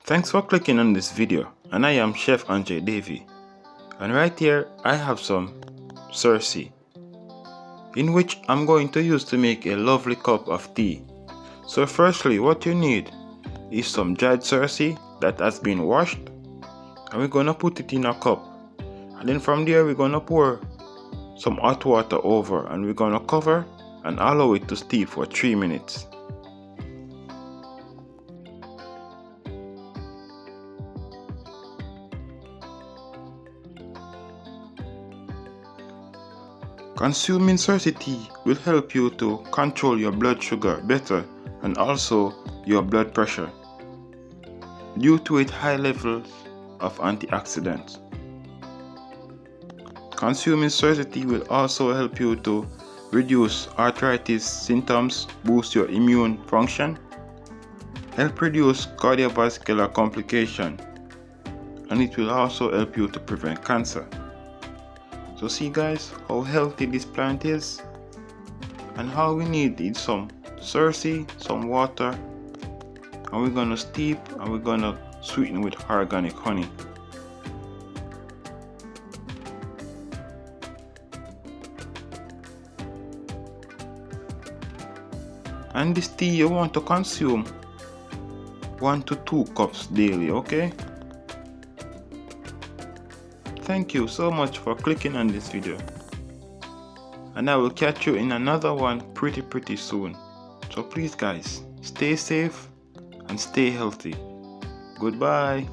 Thanks for clicking on this video, and I am Chef André Davy, and right here I have some Cerasee, in which I'm going to use to make a lovely cup of tea. So firstly, what you need is some dried Cerasee that has been washed, and we're gonna put it in a cup, and then from there we're gonna pour some hot water over, and we're gonna cover and allow it to steep for 3 minutes. Consuming Cerasee tea will help you to control your blood sugar better and also your blood pressure due to its high levels of antioxidants. Consuming Cerasee tea will also help you to reduce arthritis symptoms, boost your immune function, help reduce cardiovascular complications, and it will also help you to prevent cancer. So see guys how healthy this plant is, and how we need is some Cerasee, some water, and we're gonna steep and we're gonna sweeten with organic honey. And this tea you want to consume 1 to 2 cups daily, okay? Thank you so much for clicking on this video, and I will catch you in another one pretty soon. So please guys, stay safe and stay healthy. Goodbye.